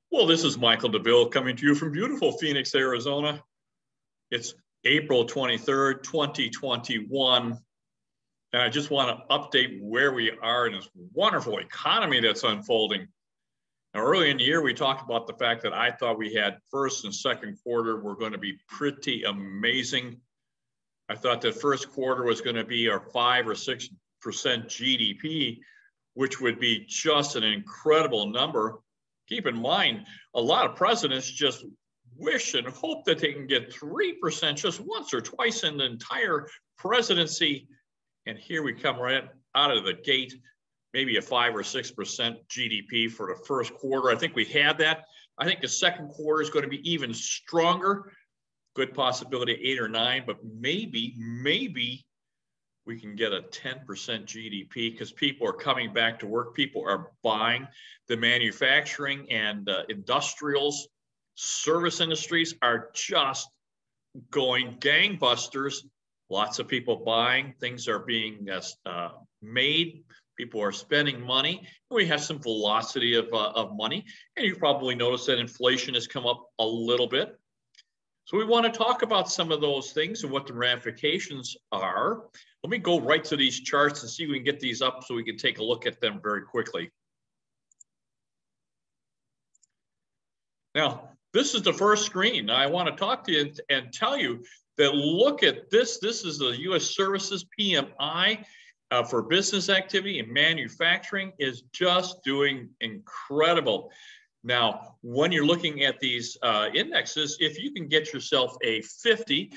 Well, this is Michael DeVille coming to you from beautiful Phoenix, Arizona. It's April 23rd, 2021. And I just want to update where we are in this wonderful economy that's unfolding. Now, early in the year, we talked about the fact that I thought we had first and second quarter were going to be pretty amazing. I thought that first quarter was going to be our 5 or 6% GDP, which would be just an incredible number. Keep in mind, a lot of presidents just wish and hope that they can get 3% just once or twice in the entire presidency. And here we come right out of the gate, maybe a 5 or 6% GDP for the first quarter. I think we had that. I think the second quarter is going to be even stronger. Good possibility 8 or 9, but maybe we can get a 10% GDP because people are coming back to work. People are buying. The manufacturing and industrials, service industries are just going gangbusters. Lots of people buying. Things are being made. People are spending money. We have some velocity of money. And you probably noticed that inflation has come up a little bit. So we want to talk about some of those things and what the ramifications are. Let me go right to these charts and see if we can get these up so we can take a look at them very quickly. Now, this is the first screen. I want to talk to you and tell you that look at this. This is the U.S. Services PMI for business activity and manufacturing is just doing incredible. Now, when you're looking at these indexes, if you can get yourself a 50,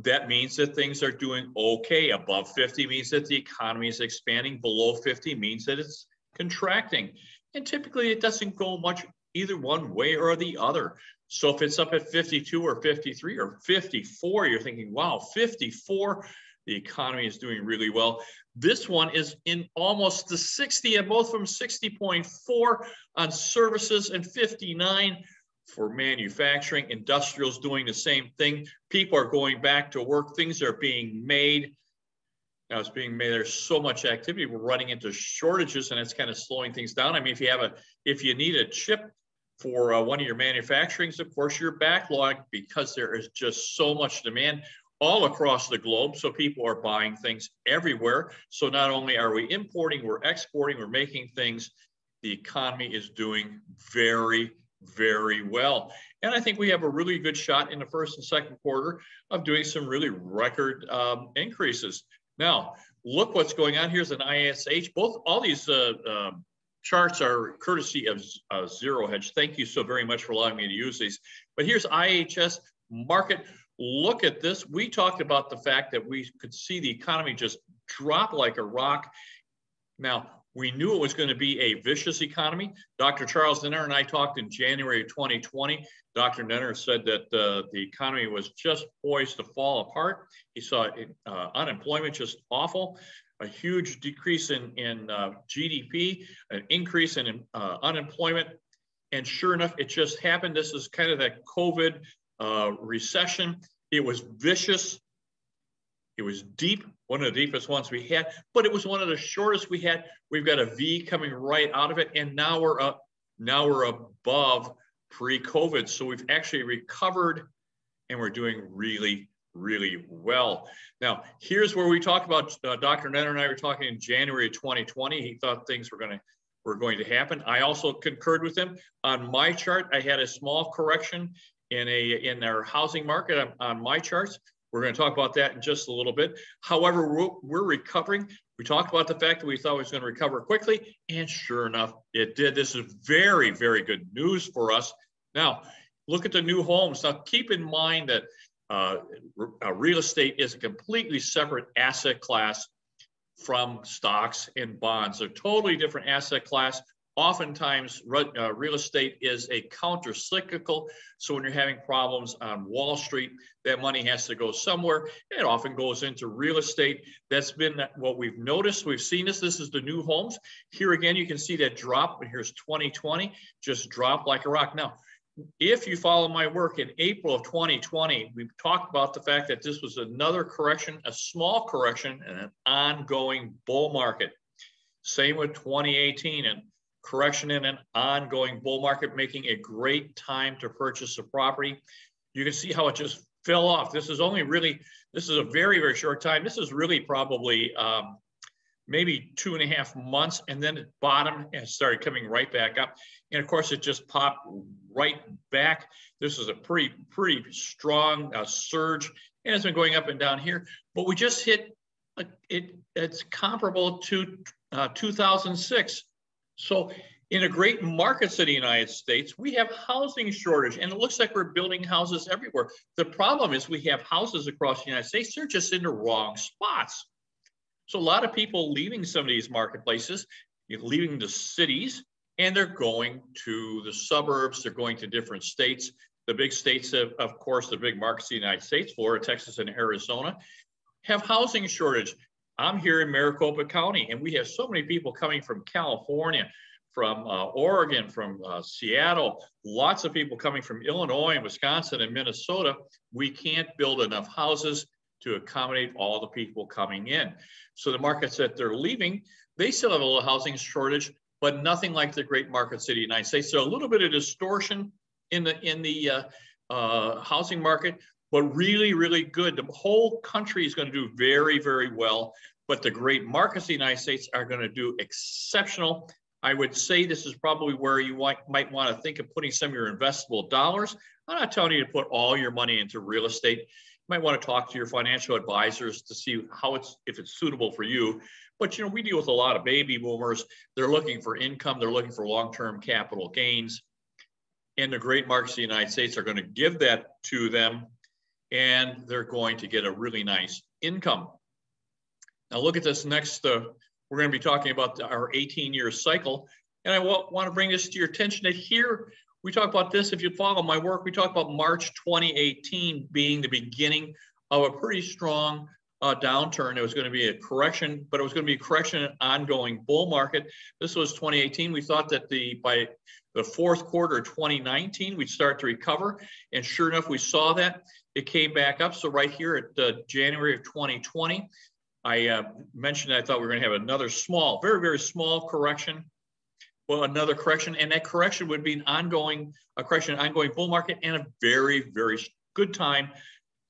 that means that things are doing okay. Above 50 means that the economy is expanding. Below 50 means that it's contracting. And typically it doesn't go much either one way or the other. So if it's up at 52 or 53 or 54, you're thinking, wow, 54, the economy is doing really well. This one is in almost the 60, and both from 60.4 on services and 59 for manufacturing. Industrials doing the same thing. People are going back to work. Things are being made. Now it's being made. There's so much activity. We're running into shortages, and it's kind of slowing things down. I mean, if you need a chip for one of your manufacturings, of course, you're backlogged because there is just so much demand all across the globe. So people are buying things everywhere. So not only are we importing, we're exporting, we're making things. The economy is doing very, very well. And I think we have a really good shot in the first and second quarter of doing some really record increases. Now, look what's going on. Here's an ISH. All these charts are courtesy of Zero Hedge. Thank you so very much for allowing me to use these. But here's IHS market. Look at this. We talked about the fact that we could see the economy just drop like a rock. Now, we knew it was going to be a vicious economy. Dr. Charles Nenner and I talked in January of 2020. Dr. Nenner said that the economy was just poised to fall apart. He saw unemployment just awful, a huge decrease in GDP, an increase in unemployment. And sure enough, it just happened. This is kind of that COVID recession. It was vicious. It was deep, one of the deepest ones we had, but it was one of the shortest we had. We've got a V coming right out of it, and now we're up. Now we're above pre-COVID, so we've actually recovered, and we're doing really, really well. Now, here's where we talk about. Dr. Nenner and I were talking in January of 2020. He thought things were going to happen. I also concurred with him on my chart. I had a small correction in our housing market on my charts. We're going to talk about that in just a little bit. However, we're recovering. We talked about the fact that we thought it was going to recover quickly, and sure enough, it did. This is very, very good news for us. Now, look at the new homes. Now, keep in mind that real estate is a completely separate asset class from stocks and bonds. A totally different asset class. Oftentimes, real estate is a counter-cyclical. So when you're having problems on Wall Street, that money has to go somewhere. It often goes into real estate. That's been what we've noticed. We've seen this. This is the new homes. Here again, you can see that drop. And here's 2020, just dropped like a rock. Now, if you follow my work in April of 2020, we've talked about the fact that this was another correction, a small correction, and an ongoing bull market. Same with 2018. And correction in an ongoing bull market, making a great time to purchase a property. You can see how it just fell off. This is only really, this is a very, very short time. This is really probably maybe 2.5 months, and then it bottomed and started coming right back up. And of course, it just popped right back. This is a pretty strong surge, and it's been going up and down here. But we just hit, it's comparable to 2006. So in a great markets in the United States, we have housing shortage, and it looks like we're building houses everywhere. The problem is we have houses across the United States, they're just in the wrong spots. So a lot of people leaving some of these marketplaces, leaving the cities, and they're going to the suburbs, they're going to different states. The big states, of course, the big markets in the United States, Florida, Texas, and Arizona, have housing shortage. I'm here in Maricopa County, and we have so many people coming from California, from Oregon, from Seattle, lots of people coming from Illinois and Wisconsin and Minnesota. We can't build enough houses to accommodate all the people coming in. So the markets that they're leaving, they still have a little housing shortage, but nothing like the great markets of the United States. So a little bit of distortion in the housing market, but really good. The whole country is going to do very, very well, but the great markets of the United States are going to do exceptional. I would say this is probably where you might want to think of putting some of your investable dollars. I'm not telling you to put all your money into real estate. You might want to talk to your financial advisors to see if it's suitable for you. But we deal with a lot of baby boomers. They're looking for income. They're looking for long-term capital gains. And the great markets of the United States are going to give that to them, and they're going to get a really nice income. Now look at this next. We're going to be talking about our 18-year cycle. And I want to bring this to your attention that here we talk about this. If you follow my work, we talk about March 2018 being the beginning of a pretty strong downturn. It was going to be a correction, but it was going to be a correction in an ongoing bull market. This was 2018. We thought that by the fourth quarter of 2019, we'd start to recover. And sure enough, we saw that. It came back up. So right here at January of 2020, I mentioned I thought we were going to have another small, very small correction. Well, another correction, and that correction would be an ongoing bull market, and a very good time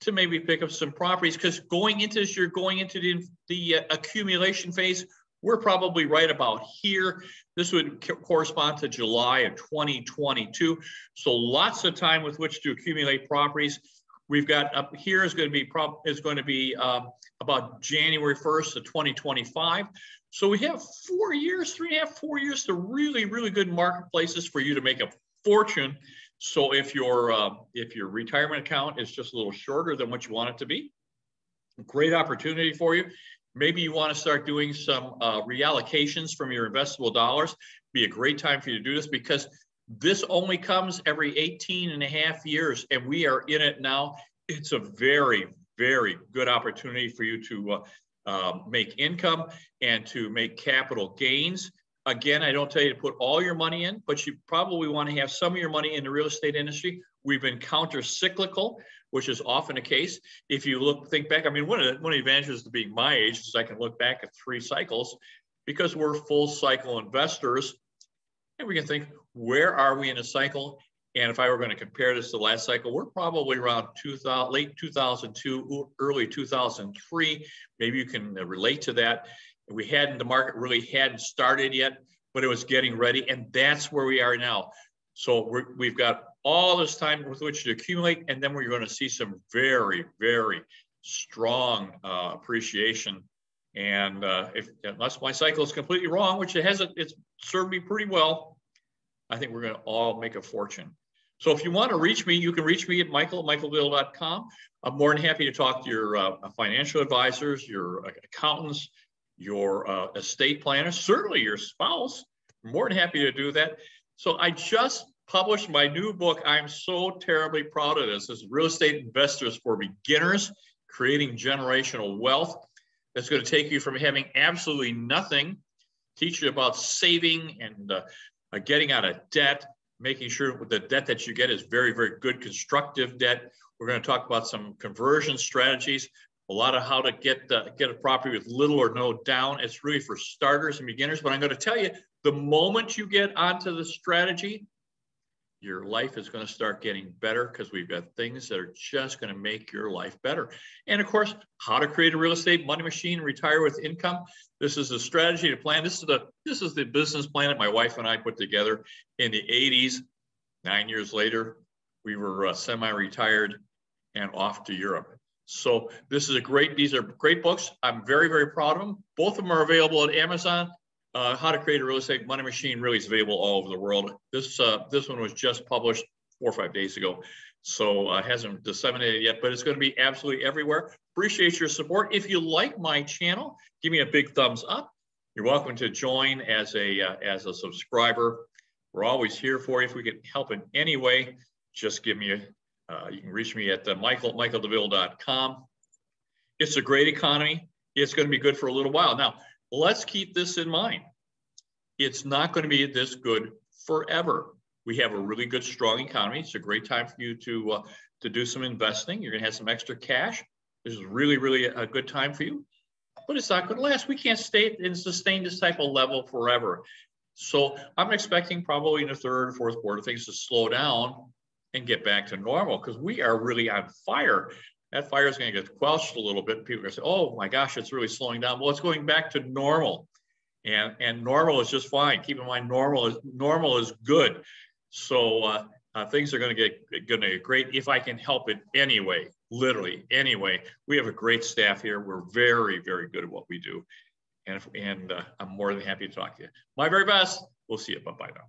to maybe pick up some properties, because going into this, you're going into the accumulation phase. We're probably right about here. This would correspond to July of 2022. So lots of time with which to accumulate properties. We've got up here is going to be about January 1st of 2025. So we have 4 years, 3.5, 4 years to really good marketplaces for you to make a fortune. So if your retirement account is just a little shorter than what you want it to be, great opportunity for you. Maybe you want to start doing some reallocations from your investable dollars. Be a great time for you to do this, because this only comes every 18.5 years, and we are in it now. It's a very good opportunity for you to make income and to make capital gains. Again, I don't tell you to put all your money in, but you probably want to have some of your money in the real estate industry. We've been counter-cyclical, which is often the case. If you think back, I mean, one of the advantages to being my age is I can look back at 3 cycles, because we're full cycle investors, and we can think, where are we in a cycle? And if I were going to compare this to the last cycle, we're probably around late 2002, early 2003. Maybe you can relate to that. The market really hadn't started yet, but it was getting ready. And that's where we are now. So we've got all this time with which to accumulate. And then we're going to see some very strong appreciation. And unless my cycle is completely wrong, which it hasn't, it's served me pretty well, I think we're going to all make a fortune. So if you want to reach me, you can reach me at michael@michaeldill.com. I'm more than happy to talk to your financial advisors, your accountants, your estate planners, certainly your spouse. I'm more than happy to do that. So I just published my new book. I'm so terribly proud of this. This is Real Estate Investors for Beginners, Creating Generational Wealth. That's going to take you from having absolutely nothing, teach you about saving and getting out of debt, making sure the debt that you get is very good constructive debt. We're going to talk about some conversion strategies, a lot of how to get a property with little or no down. It's really for starters and beginners, but I'm going to tell you The moment you get onto the strategy, your life is going to start getting better because we've got things that are just going to make your life better. And of course, how to create a real estate money machine, retire with income. This is a strategy to plan. This is the business plan that my wife and I put together in the 80s. 9 years later, we were semi-retired and off to Europe. So these are great books. I'm very, very proud of them. Both of them are available at Amazon. How to Create a Real Estate Money Machine really is available all over the world. This one was just published 4 or 5 days ago, so it hasn't disseminated yet, but it's going to be absolutely everywhere. Appreciate your support. If you like my channel, give me a big thumbs up. You're welcome to join as a subscriber. We're always here for you. If we can help in any way, just give me you can reach me at michaeldeville.com. It's a great economy. It's going to be good for a little while. Now, let's keep this in mind. It's not going to be this good forever. We have a really good, strong economy. It's a great time for you to do some investing. You're going to have some extra cash. This is really, really a good time for you, but it's not going to last. We can't stay and sustain this type of level forever. So I'm expecting probably in the third and fourth quarter, things to slow down and get back to normal because we are really on fire. That fire is going to get quenched a little bit. People are going to say, oh my gosh, it's really slowing down. Well, it's going back to normal. And normal is just fine. Keep in mind, normal is good. So things are going to get great if I can help it anyway, literally anyway. We have a great staff here. We're very, very good at what we do. And I'm more than happy to talk to you. My very best. We'll see you. Bye-bye now.